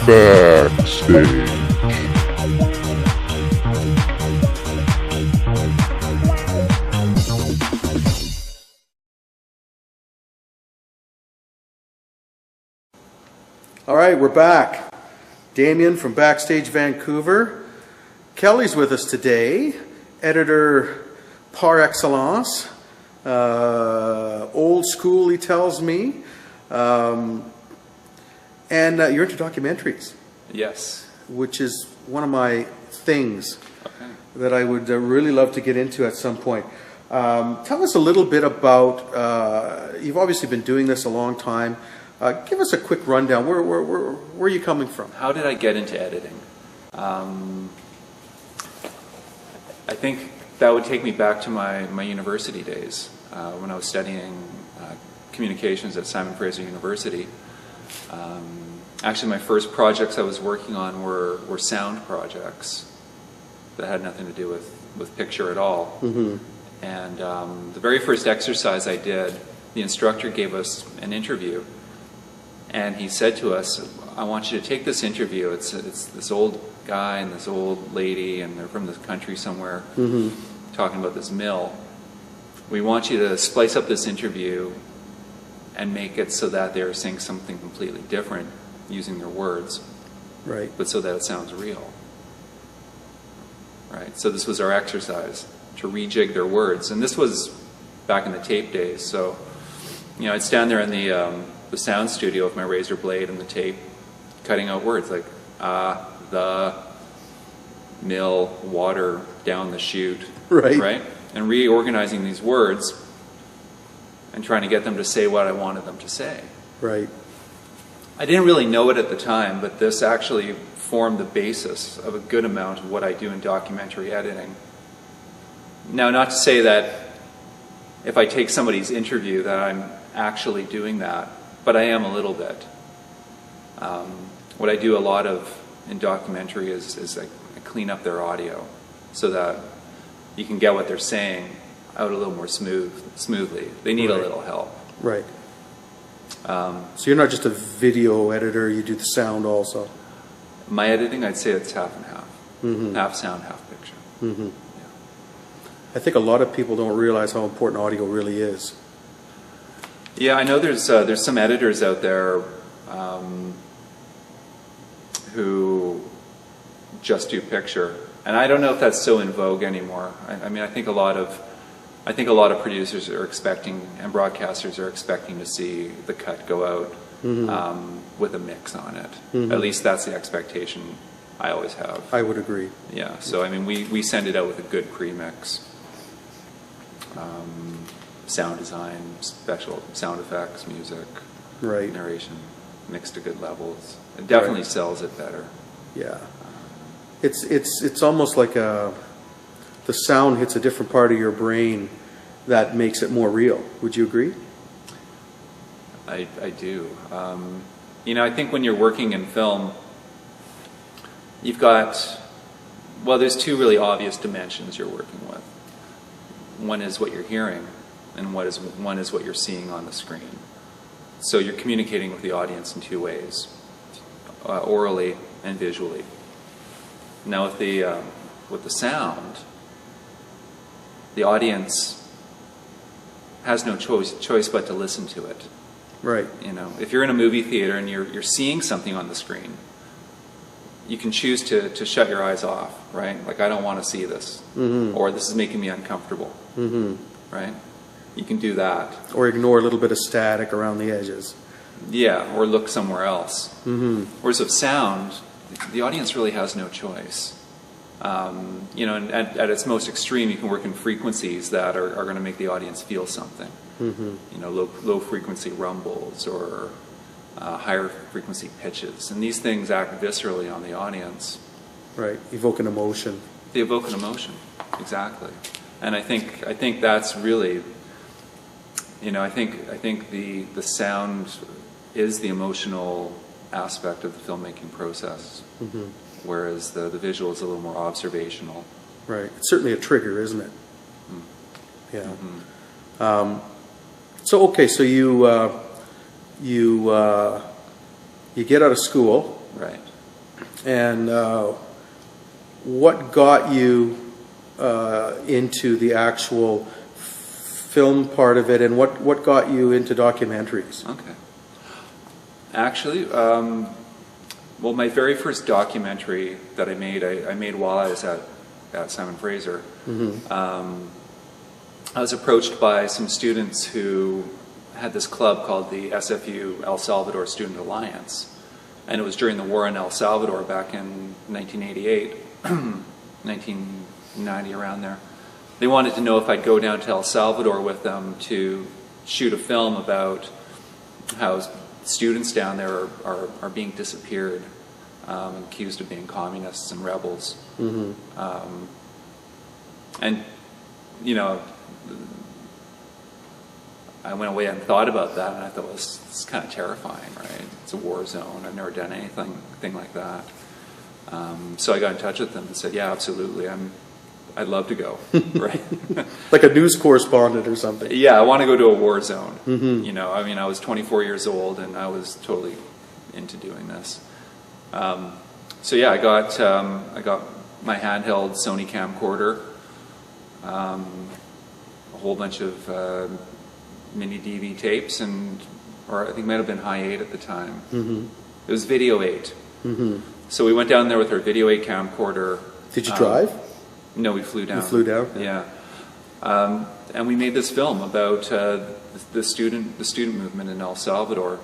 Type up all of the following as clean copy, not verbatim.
Backstage. All right, we're back. Damien from Backstage Vancouver. Kelly's with us today, editor par excellence, old school, he tells me. And you're into documentaries. Yes. Which is one of my things that I would really love to get into at some point. Tell us a little bit about, you've obviously been doing this a long time. Give us a quick rundown. Where are you coming from? How did I get into editing? I think that would take me back to my university days when I was studying communications at Simon Fraser University. Actually, my first projects I was working on were sound projects that had nothing to do with picture at all. Mm-hmm. And the very first exercise I did, the instructor gave us an interview. And he said to us, I want you to take this interview. It's this old guy and this old lady, and they're from the country somewhere, talking about this mill. We want you to splice up this interview and make it so that they're saying something completely different using their words, right? But so that it sounds real, right? So this was our exercise, to rejig their words. And this was back in the tape days. So, you know, I'd stand there in the sound studio with my razor blade and the tape, cutting out words like the, mill, water, down the chute, right? And reorganizing these words and trying to get them to say what I wanted them to say. Right. I didn't really know it at the time, but this actually formed the basis of a good amount of what I do in documentary editing. Now, not to say that if I take somebody's interview that I'm actually doing that, but I am a little bit. What I do a lot of in documentary is I clean up their audio so that you can get what they're saying out a little more smoothly. They need a little help. Right. So you're not just a video editor, you do the sound also. My editing, I'd say it's half and half. Mm-hmm. Half sound, half picture. Mm-hmm. Yeah. I think a lot of people don't realize how important audio really is. Yeah, I know there's some editors out there who just do picture, and I don't know if that's so in vogue anymore. I mean, I think a lot of producers are expecting, and broadcasters are expecting, to see the cut go out with a mix on it. Mm-hmm. At least that's the expectation I always have. I would agree. Yeah. So I mean, we send it out with a good pre-mix. Sound design, special sound effects, music, narration, mixed to good levels. It definitely sells it better. Yeah, it's almost like the sound hits a different part of your brain that makes it more real. Would you agree? I do. You know, I think when you're working in film, you've got, well, there's two really obvious dimensions you're working with. One is what you're hearing, and one is what you're seeing on the screen. So you're communicating with the audience in two ways, orally and visually. Now with the sound, the audience has no choice but to listen to it. Right. You know, if you're in a movie theater and you're seeing something on the screen, you can choose to shut your eyes off, right? Like, I don't want to see this, or this is making me uncomfortable, right? You can do that. Or ignore a little bit of static around the edges. Yeah, or look somewhere else. Whereas with sound, the audience really has no choice. You know, and at its most extreme, you can work in frequencies that are going to make the audience feel something. You know, low frequency rumbles or higher frequency pitches, and these things act viscerally on the audience. Right, evoke an emotion. They evoke an emotion, exactly. And I think that's really, you know, I think the sound is the emotional aspect of the filmmaking process, whereas the visual is a little more observational. Right, it's certainly a trigger, isn't it? Yeah. So okay, so you get out of school, right? And what got you into the actual film part of it, and what got you into documentaries? Okay. Actually, well, my very first documentary that I made while I was at Simon Fraser. I was approached by some students who had this club called the SFU El Salvador Student Alliance, and it was during the war in El Salvador back in 1988, 1990, around there. They wanted to know if I'd go down to El Salvador with them to shoot a film about how students down there are being disappeared, accused of being communists and rebels. And, you know, I went away and thought about that, and I thought, well, this is kind of terrifying, right? It's a war zone. I've never done anything like that. So I got in touch with them and said, yeah, absolutely, I'd love to go, right? Like a news correspondent or something. Yeah, I want to go to a war zone. You know, I mean, I was 24 years old, and I was totally into doing this. So yeah, I got my handheld Sony camcorder, a whole bunch of mini DV tapes, or I think it might have been High 8 at the time. It was Video 8. So we went down there with our Video 8 camcorder. Did you drive? No, we flew down. You flew down? Yeah. And we made this film about the student movement in El Salvador.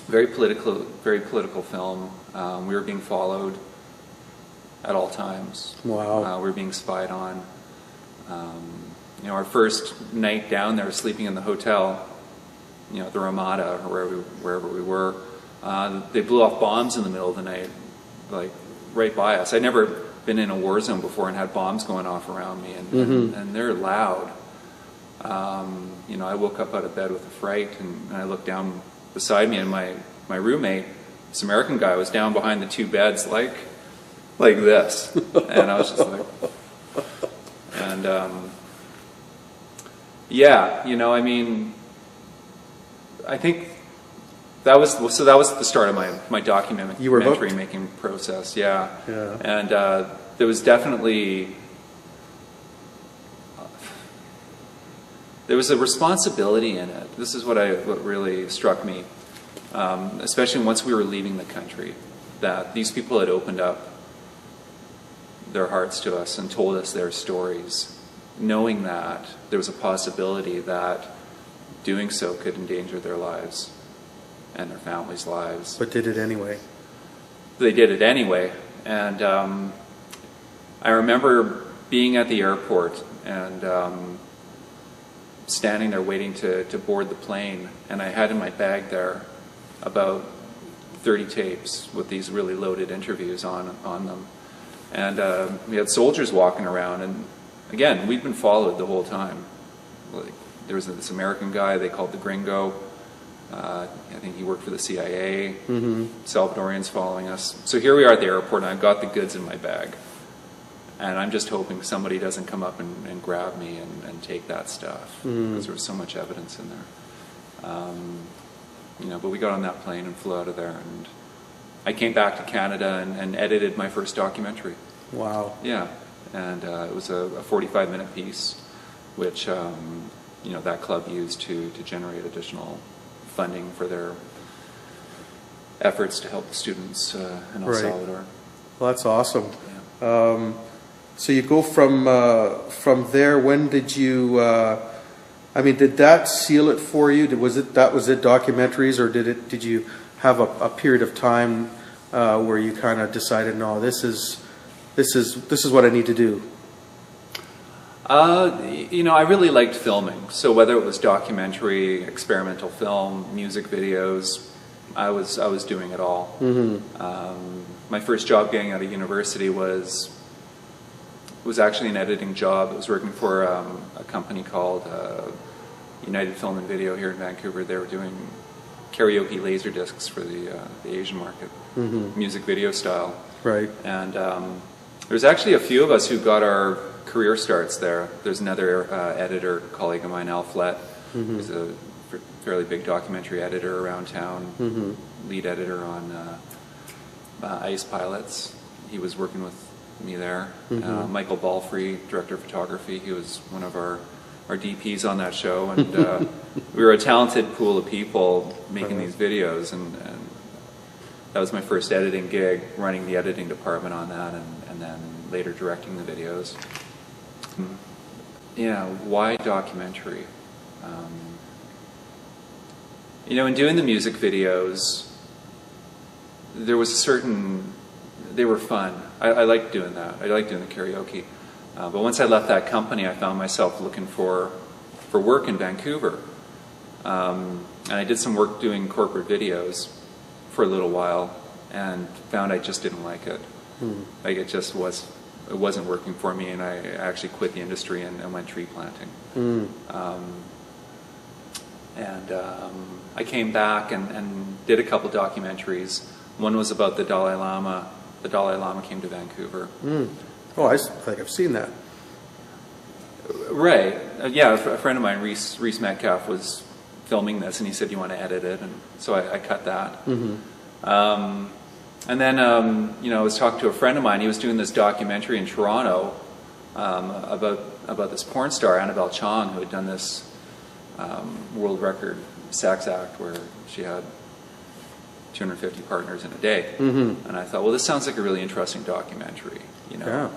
Very political film. We were being followed at all times. Wow. We were being spied on. You know, our first night down there, sleeping in the hotel, you know, the Ramada or wherever we were, they blew off bombs in the middle of the night, like right by us. I'd never been in a war zone before and had bombs going off around me, and they're loud. You know, I woke up out of bed with a fright, and I looked down beside me, and my roommate, this American guy, was down behind the two beds like this, and I was just like, and yeah, you know, I mean, I think that was the start of my documentary making process. Yeah. And there was definitely there was a responsibility in it. This is what really struck me, especially once we were leaving the country, that these people had opened up their hearts to us and told us their stories, knowing that there was a possibility that doing so could endanger their lives and their families' lives. But did it anyway. They did it anyway. And I remember being at the airport and standing there waiting to board the plane, and I had in my bag there about 30 tapes with these really loaded interviews on them. And we had soldiers walking around, and again, we'd been followed the whole time. Like, there was this American guy they called the Gringo. I think he worked for the CIA. Salvadorians following us. So here we are at the airport, and I've got the goods in my bag. And I'm just hoping somebody doesn't come up and grab me and take that stuff, because there was so much evidence in there. You know, but we got on that plane and flew out of there, and I came back to Canada and edited my first documentary. Wow. Yeah, and it was a 45-minute piece, which you know, that club used to generate additional funding for their efforts to help the students in El Salvador. Well, that's awesome. Yeah. So you go from there. When did you? I mean, did that seal it for you? Was it documentaries, or did you have a period of time where you kind of decided, no, this is what I need to do? You know, I really liked filming. So whether it was documentary, experimental film, music videos, I was doing it all. My first job getting out of university was actually an editing job. I was working for a company called United Film and Video here in Vancouver. They were doing karaoke laser discs for the Asian market, music video style. Right. And there's actually a few of us who got our career starts there. There's another editor, colleague of mine, Al Flett, who's a fairly big documentary editor around town, lead editor on Ice Pilots. He was working with me there. Michael Balfrey, director of photography, he was one of our DPs on that show, and we were a talented pool of people making these videos, and that was my first editing gig, running the editing department on that, and then later directing the videos. Yeah, why documentary? You know, in doing the music videos, there was a certain, they were fun. I liked doing that. I liked doing the karaoke. But once I left that company, I found myself looking for work in Vancouver. And I did some work doing corporate videos for a little while, and found I just didn't like it. Like it wasn't working for me, and I actually quit the industry and went tree planting. I came back and did a couple documentaries. One was about the Dalai Lama. The Dalai Lama came to Vancouver. Oh, I think I've seen that. Right. Yeah, a friend of mine, Reese Metcalf, was filming this, and he said, "You want to edit it?" And so I cut that. And then, you know, I was talking to a friend of mine. He was doing this documentary in Toronto about this porn star, Annabelle Chong, who had done this world record sex act where she had 250 partners in a day. And I thought, well, this sounds like a really interesting documentary. You know,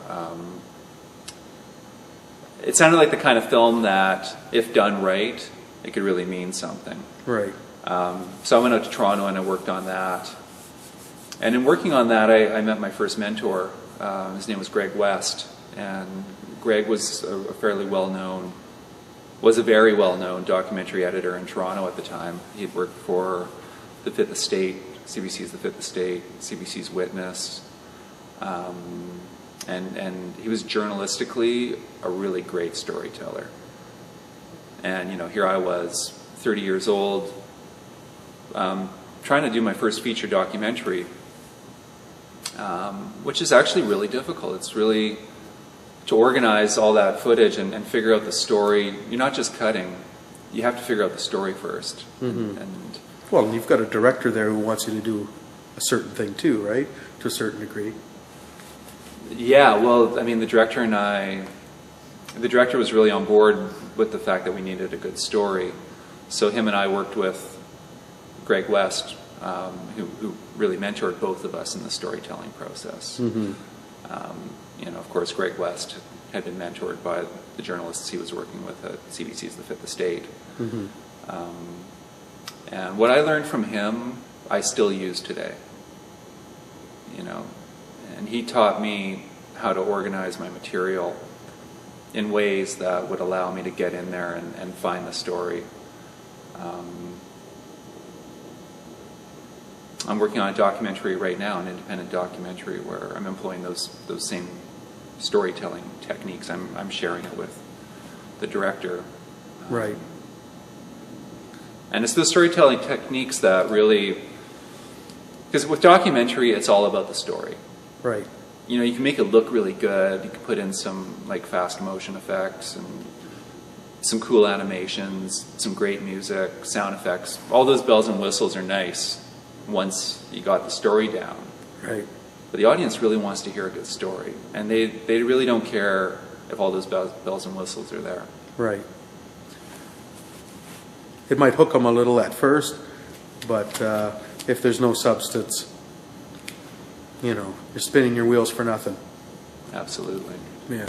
it sounded like the kind of film that, if done right, it could really mean something. Right. So I went out to Toronto and I worked on that. And in working on that, I met my first mentor. His name was Greg West, and Greg was a very well-known documentary editor in Toronto at the time. He had worked for The Fifth Estate, CBC's The Fifth Estate, CBC's Witness, and he was journalistically a really great storyteller. And you know, here I was, 30 years old, trying to do my first feature documentary, which is actually really difficult. It's really to organize all that footage and figure out the story. You're not just cutting; you have to figure out the story first. Well, you've got a director there who wants you to do a certain thing too, right? To a certain degree. Yeah, well, I mean, the director was really on board with the fact that we needed a good story. So him and I worked with Greg West, who really mentored both of us in the storytelling process. You know, of course, Greg West had been mentored by the journalists he was working with at CBC's The Fifth Estate. And what I learned from him, I still use today. You know, and he taught me how to organize my material in ways that would allow me to get in there and find the story. I'm working on a documentary right now, an independent documentary, where I'm employing those same storytelling techniques. I'm sharing it with the director. Right. And it's those storytelling techniques that really, because with documentary, it's all about the story. Right. You know, you can make it look really good. You can put in some like fast motion effects and some cool animations, some great music, sound effects. All those bells and whistles are nice once you got the story down. Right. But the audience really wants to hear a good story, and they really don't care if all those bells and whistles are there. Right. It might hook them a little at first, but if there's no substance, you know, you're spinning your wheels for nothing. Absolutely. Yeah.